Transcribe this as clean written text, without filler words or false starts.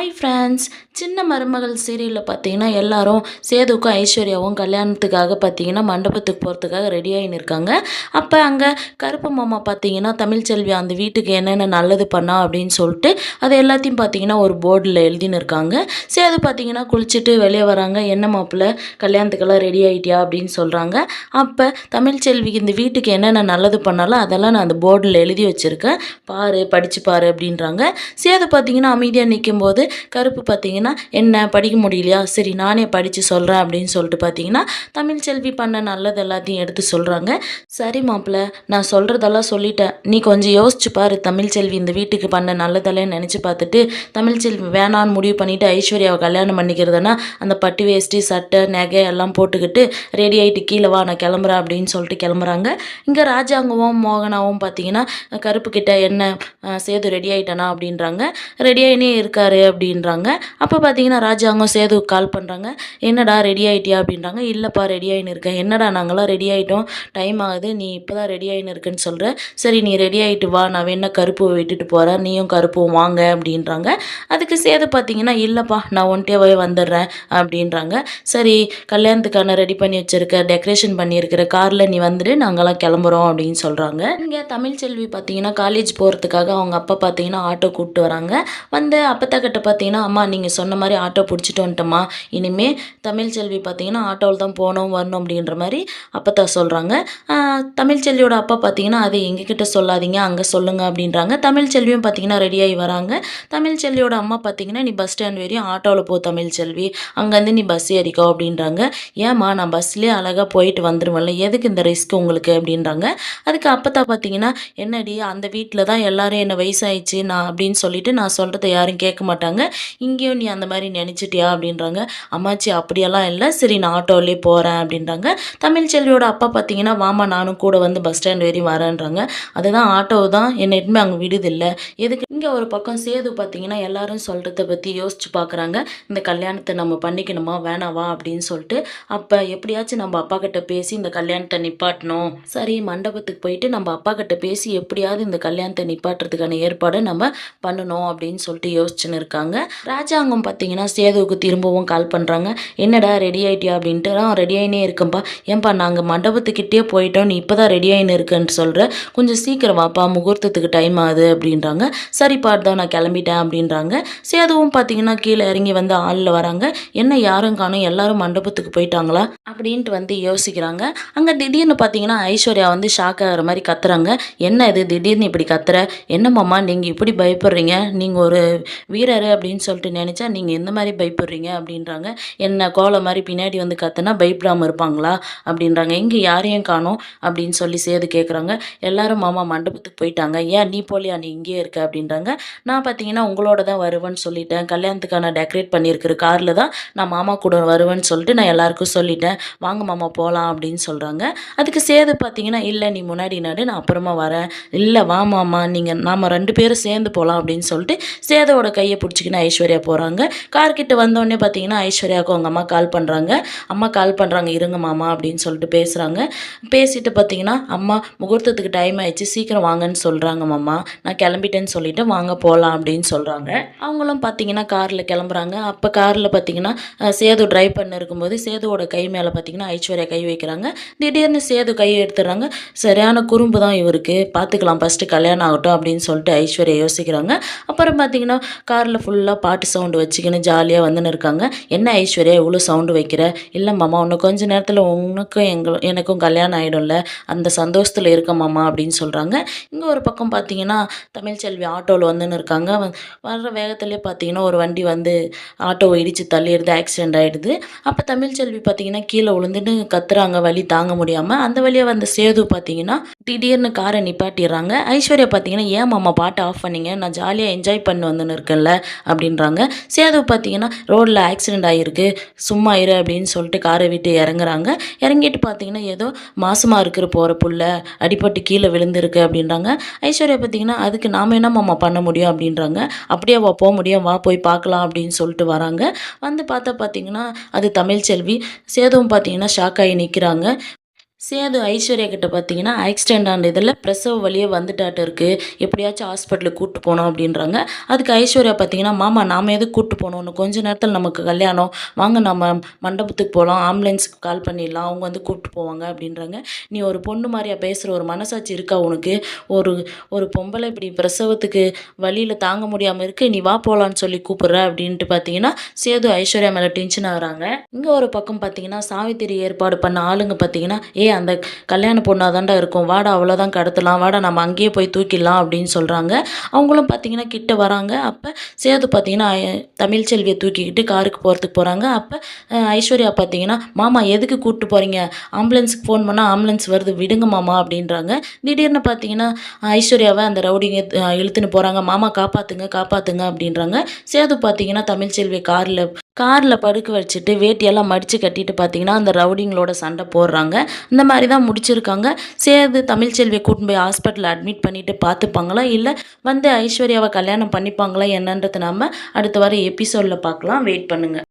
Hi friends. சின்ன மருமகள் சீரியலில் பார்த்தீங்கன்னா எல்லாரும் சேதுக்கும் ஐஸ்வர்யாவும் கல்யாணத்துக்காக பார்த்தீங்கன்னா மண்டபத்துக்கு போகிறதுக்காக ரெடி ஆகின்னு இருக்காங்க. அப்போ அங்கே கருப்பு மாமா பார்த்தீங்கன்னா தமிழ்ச்செல்வி அந்த வீட்டுக்கு என்னென்ன நல்லது பண்ணா அப்படின்னு சொல்லிட்டு அது எல்லாத்தையும் பார்த்தீங்கன்னா ஒரு போர்டில் எழுதின்னு இருக்காங்க. சேது பார்த்தீங்கன்னா குளிச்சுட்டு வெளியே வராங்க. என்ன மாப்பிள்ளை கல்யாணத்துக்கெல்லாம் ரெடி ஆகிட்டியா அப்படின்னு சொல்கிறாங்க. அப்போ தமிழ்ச்செல்விக்கு இந்த வீட்டுக்கு என்னென்ன நல்லது பண்ணாலும் அதெல்லாம் நான் அந்த போர்டில் எழுதி வச்சுருக்கேன், பாரு படித்து பாரு அப்படின்றாங்க. சேது பார்த்தீங்கன்னா அமைதியாக நிற்கும்போது கருப்பு பார்த்தீங்கன்னா என்ன படிக்க முடியலையா, சரி நானே படித்து சொல்கிறேன் அப்படின்னு சொல்லிட்டு பார்த்தீங்கன்னா தமிழ்ச்செல்வி பண்ண நல்லது எல்லாத்தையும் எடுத்து சொல்கிறாங்க. சரி மாப்பிள்ள, நான் சொல்கிறதெல்லாம் சொல்லிட்டேன், நீ கொஞ்சம் யோசிச்சு பாரு. தமிழ்ச்செல்வி இந்த வீட்டுக்கு பண்ண நல்லதெல்லாம் நினச்சி பார்த்துட்டு தமிழ்ச்செல்வி வேணான்னு முடிவு பண்ணிவிட்டு ஐஸ்வர்யாவை கல்யாணம் பண்ணிக்கிறதுனா அந்த பட்டு வேஷ்டி சட்டை நகை எல்லாம் போட்டுக்கிட்டு ரெடி ஆகிட்டு கீழே வா நான் கிளம்புறேன் அப்படின்னு சொல்லிட்டு கிளம்புறாங்க. இங்கே ராஜாங்கவும் மோகனாவும் பார்த்தீங்கன்னா கருப்பு கிட்ட என்ன சேது ரெடி ஆகிட்டானா அப்படின்றாங்க. ரெடி ஆகினே இருக்காரு அப்படின்றாங்க. அப்போ பார்த்தீங்கன்னா ராஜாங்கம் சேதுவுக்கு கால் பண்ணுறாங்க. என்னடா ரெடி ஆகிட்டியா அப்படின்றாங்க. இல்லைப்பா ரெடி ஆகின்னு இருக்கேன். என்னடா நாங்களாம் ரெடி ஆகிட்டோம், டைம் ஆகுது, நீ இப்போ தான் ரெடி ஆகின்னு இருக்குன்னு சொல்கிற, சரி நீ ரெடி ஆகிட்டு வா, நான் வேணா கருப்புவை விட்டுட்டு போகிறேன், நீயும் கருப்பும் வாங்க அப்படின்றாங்க. அதுக்கு சேது பார்த்தீங்கன்னா இல்லைப்பா நான் ஒன்ட்டேவே வந்துடுறேன் அப்படின்றாங்க. சரி கல்யாணத்துக்கான ரெடி பண்ணி வச்சுருக்க டெக்கரேஷன் பண்ணியிருக்கிற காரில் நீ வந்துட்டு நாங்களாம் கிளம்புறோம் அப்படின்னு சொல்கிறாங்க. இங்கே தமிழ்ச்செல்வி பார்த்தீங்கன்னா காலேஜ் போகிறதுக்காக அவங்க அப்பா பார்த்தீங்கன்னா ஆட்டோ கூப்பிட்டு வராங்க. வந்து அப்பத்தா கிட்ட பார்த்தீங்கன்னா அம்மா நீங்கள் சொன்ன மாதிரி ஆட்டோ பிடிச்சிட்டு வந்துட்டோம்மா, இனிமேல் தமிழ்ச்செல்வி பார்த்தீங்கன்னா ஆட்டோவில் தான் போகணும் வரணும் அப்படின்ற மாதிரி அப்பத்தா சொல்கிறாங்க. தமிழ்ச்செல்வியோட அப்பா பார்த்தீங்கன்னா அதை எங்ககிட்ட சொல்லாதீங்க அங்கே சொல்லுங்கள் அப்படின்றாங்க. தமிழ்ச்செல்வியும் பார்த்தீங்கன்னா ரெடியாகி வராங்க. தமிழ்ச்செல்வியோட அம்மா பார்த்தீங்கன்னா நீ பஸ் ஸ்டாண்ட் வரையும் ஆட்டோவில் போ தமிழ்ச்செல்வி, அங்கேருந்து நீ பஸ் ஏறிக்கோ அப்படின்றாங்க. ஏம்மா நான் பஸ்லேயே அழகாக போயிட்டு வந்துடுவேன்ல, எதுக்கு இந்த ரிஸ்க் உங்களுக்கு அப்படின்றாங்க. அதுக்கு அப்பத்தா பார்த்தீங்கன்னா என்னடி அந்த வீட்டில் தான் எல்லாரும் என்ன வயசாயிடுச்சு நான் அப்படின்னு சொல்லிட்டு நான் சொல்கிறத யாரும் கேட்க மாட்டாங்க, இங்கேயும் நீ அந்த மாதிரி நினச்சிட்டியா அப்படின்றாங்க. அம்மாச்சி அப்படியெல்லாம் இல்லை, சரி நான் ஆட்டோவிலே போகிறேன் அப்படின்றாங்க. தமிழ்ச்செல்வியோட அப்பா பார்த்தீங்கன்னா வாமா நானும் கூட வந்து பஸ் ஸ்டாண்ட் வரையும் வரேன்றாங்க. அதுதான் ஆட்டோ தான் என்னை எதுவுமே அங்கே விடுதில்லை, எதுக்கு. இங்கே ஒரு பக்கம் சேது பார்த்தீங்கன்னா எல்லாரும் சொல்கிறத பற்றி யோசிச்சு பார்க்குறாங்க. இந்த கல்யாணத்தை நம்ம பண்ணிக்கணுமா வேணாவா அப்படின்னு சொல்லிட்டு. அப்போ எப்படியாச்சும் நம்ம அப்பா கிட்ட பேசி இந்த கல்யாணத்தை நிப்பாட்டணும், சரி மண்டபத்துக்கு போயிட்டு நம்ம அப்பா கிட்ட பேசி எப்படியாவது இந்த கல்யாணத்தை நிப்பாட்டுறதுக்கான ஏற்பாடை நம்ம பண்ணணும் அப்படின்னு சொல்லிட்டு யோசிச்சுன்னு இருக்காங்க. ராஜாங்கம் பார்த்தீங்கன்னா சேதுவுக்கு திரும்பவும் கால் பண்ணுறாங்க. என்னடா ரெடி ஆகிட்டியா அப்படின்ட்டு. ரெடி ஆகினே இருக்கும்பா. ஏன்பா நாங்கள் மண்டபத்துக்கிட்டே போயிட்டோம், நீ இப்போ தான் ரெடி ஆகின்னு இருக்குன்னு சொல்கிற, கொஞ்சம் சீக்கிரம் வாப்பா முகூர்த்தத்துக்கு டைம் ஆகுது அப்படின்றாங்க. சரிப்பா தான் நான் கிளம்பிட்டேன் அப்படின்றாங்க. சேதுவும் பார்த்தீங்கன்னா கீழே இறங்கி வந்து ஆளில் வராங்க. என்ன யாரும் காணும், எல்லாரும் மண்டபத்துக்கு போயிட்டாங்களா அப்படின்ட்டு வந்து யோசிக்கிறாங்க. அங்கே திடீர்னு பார்த்தீங்கன்னா ஐஸ்வர்யா வந்து ஷாக் ஆகிற மாதிரி கத்துறாங்க. என்ன இது திடீர்னு இப்படி கத்துற, என்னம்மாம்மா நீங்கள் இப்படி பயப்படுறீங்க, நீங்கள் ஒரு வீரர் அப்படின்னு சொல்லிட்டு நினச்சா நீங்கள் எந்த மாதிரி பயப்படுறீங்க அப்படின்றாங்க. என்ன கோலை மாதிரி பின்னாடி வந்து கத்துனா பயப்படாமல் இருப்பாங்களா அப்படின்றாங்க. இங்கே யாரையும் காணோம் அப்படின்னு சொல்லி சேது கேட்குறாங்க. எல்லாரும் மாமா மண்டபத்துக்கு போயிட்டாங்க, ஏன் நீ போலியா, நீ இங்கேயே இருக்க அப்படின்றாங்க. நான் பார்த்தீங்கன்னா உங்களோட தான் வருவேன்னு சொல்லிட்டேன், கல்யாணத்துக்கான டெக்கரேட் பண்ணியிருக்கிற காரில் தான் நான் மாமா கூட வருவேன்னு சொல்லிட்டு நான் எல்லாருக்கும் சொல்லிட்டேன், வாங்க மாமா போகலாம் அப்படின்னு சொல்கிறாங்க. அதுக்கு சேது பார்த்தீங்கன்னா இல்லை நீ முன்னாடி நடு நான் அப்புறமா வரேன், இல்லை வா மாமா நீங்கள் நாம் 2 பேரும் சேர்ந்து போகலாம் அப்படின்னு சொல்லிட்டு சேதோட கையை பிடிச்சிக்கின்னு ஐஸ்வர்யா போகிறாங்க. கார்கிட்ட வந்தோடனே பார்த்தீங்கன்னா ஐஸ்வர்யாவுக்கு அவங்க அம்மா கால் பண்ணுறாங்க. அம்மா கால் பண்ணுறாங்க, இருங்க மாமா அப்படின்னு சொல்லிட்டு பேசுகிறாங்க. பேசிட்டு பார்த்தீங்கன்னா அம்மா முகூர்த்தத்துக்கு டைம் ஆயிடுச்சு சீக்கிரம் வாங்கன்னு சொல்கிறாங்க மாமா, நான் கிளம்பிட்டேன்னு சொல்லிட்டு வாங்க போகலாம் அப்படின்னு சொல்கிறாங்க. அவங்களும் பார்த்தீங்கன்னா காரில் கிளம்புறாங்க. அப்போ காரில் பார்த்தீங்கன்னா சேது ட்ரைவ் பண்ண இருக்கும்போது சேதுவோட கை மேலே பார்த்தீங்கன்னா ஐஸ்வர்யா கை வைக்கிறாங்க. திடீர்னு சேது கையை எடுத்துடுறாங்க. சரியான குறும்பு தான் இவருக்கு, பார்த்துக்கலாம் ஃபஸ்ட்டு கல்யாணம் ஆகட்டும் அப்படின்னு சொல்லிட்டு ஐஸ்வர்யா யோசிக்கிறாங்க. அப்புறம் பார்த்தீங்கன்னா காரில் ஃபுல்லாக பாட்டு சவுண்டு வச்சுக்கின்னு ஜாலியாக வந்துன்னு இருக்காங்க. என்ன ஐஸ்வர்யா இவ்வளோ சவுண்டு வைக்கிற, இல்லை மாமா இன்னும் கொஞ்ச நேரத்தில் உனக்கும் எனக்கும் கல்யாணம் ஆகிடும்ல, அந்த சந்தோஷத்தில் இருக்க மாமா அப்படின்னு சொல்கிறாங்க. இங்கே ஒரு பக்கம் பார்த்தீங்கன்னா தமிழ்ச்செல்வி ஆட்டோவில் வந்துன்னு இருக்காங்க. வர்ற வேகத்துலேயே பார்த்தீங்கன்னா ஒரு வண்டி வந்து ஆட்டோவை இடித்து தள்ளிடுது, ஆக்சிடெண்ட் ஆகிடுது. அப்போ தமிழ்ச்செல்வி பார்த்தீங்கன்னா கீழே விழுந்துட்டு கத்துறாங்க வலி தாங்க முடியாமல். அந்த வழியாக வந்த சேது பார்த்தீங்கன்னா திடீர்னு காரை நிப்பாட்டிடுறாங்க. ஐஸ்வர்யா பார்த்தீங்கன்னா ஏன் மாமா பாட்டை ஆஃப் பண்ணீங்க, நான் ஜாலியாக என்ஜாய் பண்ணி வந்துன்னு இருக்கேன்ல அப்படின்றாங்க. சேது பார்த்தீங்கன்னா ரோடில் ஆக்சிடெண்ட் ஆகிருக்கு, சும்மா இரு அப்படின்னு சொல்லிட்டு காரை விட்டு இறங்குறாங்க. இறங்கிட்டு பார்த்தீங்கன்னா ஏதோ மாசமாக இருக்கிற போகிற புள்ள அடிபட்டு கீழே விழுந்திருக்கு அப்படின்றாங்க. ஐஸ்வர்யா பார்த்தீங்கன்னா அதுக்கு நாம் என்ன மாமா பண்ண முடியும் அப்படின்றாங்க. அப்படியே வா போக முடியும், வா போய் பார்க்கலாம் அப்படின்னு சொல்லிட்டு வராங்க. வந்து பார்த்தா பார்த்தீங்கன்னா அது தமிழ்ச்செல்வி. சேதுவும் பார்த்தீங்கன்னா ஷாக் ஆகி நிற்கிறாங்க. சேது ஐஸ்வர்யா கிட்ட பார்த்தீங்கன்னா, ஆக்சிடென்ட் ஆன இதில பிரசவ வலியே வந்துட்டாட்டு இருக்கு. எப்படியாச்சும் ஹாஸ்பிட்டலுக்கு கூட்டு போணும் அப்படின்றாங்க. அதுக்கு ஐஸ்வர்யா பார்த்தீங்கன்னா, மாமா நாம எதுக்கு கூட்டு போணும்? இன்னும் கொஞ்ச நேரத்தில நமக்கு கல்யாணம். வாங்க நம்ம மண்டபத்துக்கு போலாம். ஆம்புலன்ஸ்க்கு கால் பண்ணிடலாம். அவங்க வந்து கூட்டு போவாங்க அப்படின்றாங்க. நீ ஒரு பொண்ணு மாரியா பேசுற? ஒரு மனசாட்சி இருக்கா உனக்கு? ஒரு ஒரு பொம்பளை இப்படி பிரசவத்துக்கு வலியில தாங்க முடியாம இருக்கு. நீ வா போலான்னு சொல்லி கூப்பிடுற அப்படின்ட்டு பார்த்தீங்கன்னா, சேது ஐஸ்வர்யா மேல டென்ஷன் ஆகுறாங்க. இங்க ஒரு பக்கம் பார்த்தீங்கன்னா, சாவித்திரி ஏற்பாடு பண்ண ஆளுங்க பார்த்தீங்கன்னா, அந்த கல்யாண பொண்ணா தான்டா இருக்கும். வாடா அவ்வளோதான் கடத்தலாம். வாடா நம்ம அங்கேயே போய் தூக்கிடலாம் அப்படின்னு சொல்றாங்க. அவங்களும் பார்த்தீங்கன்னா கிட்ட வராங்க. அப்ப சேது பார்த்தீங்கன்னா, தமிழ்ச்செல்விய தூக்கிக்கிட்டு காருக்கு போறதுக்கு போறாங்க. அப்ப ஐஸ்வர்யா பார்த்தீங்கன்னா, மாமா எதுக்கு கூட்டு போறீங்க? ஆம்புலன்ஸுக்கு ஃபோன் பண்ணா ஆம்புலன்ஸ் வருது விடுங்க மாமா அப்படின்றாங்க. திடீர்னு பார்த்தீங்கன்னா, ஐஸ்வர்யாவ அந்த ரவுடிங்க இழுத்துன்னு போறாங்க. மாமா காப்பாத்துங்க, காப்பாத்துங்க அப்படின்றாங்க. சேது பார்த்தீங்கன்னா, தமிழ்ச்செல்விய கார்ல படுக்க வச்சுட்டு வேட்டியெல்லாம் மடிச்சு கட்டிட்டு பார்த்தீங்கன்னா, அந்த ரவுடிங்களோட சண்டை போடுறாங்க. இந்த மாரி தான் முடிச்சிருக்காங்க. சேது தமிழ்ச்செல்விய கூட்டின்னு போய் ஹாஸ்பிட்டல்ல அட்மிட் பண்ணிட்டு பார்த்துப்பாங்களா? இல்ல வந்து ஐஸ்வர்யாவ கல்யாணம் பண்ணிப்பாங்களா என்னன்றத நாம அடுத்த வாரம் எபிசோட்ல பார்க்கலாம். வெயிட் பண்ணுங்க.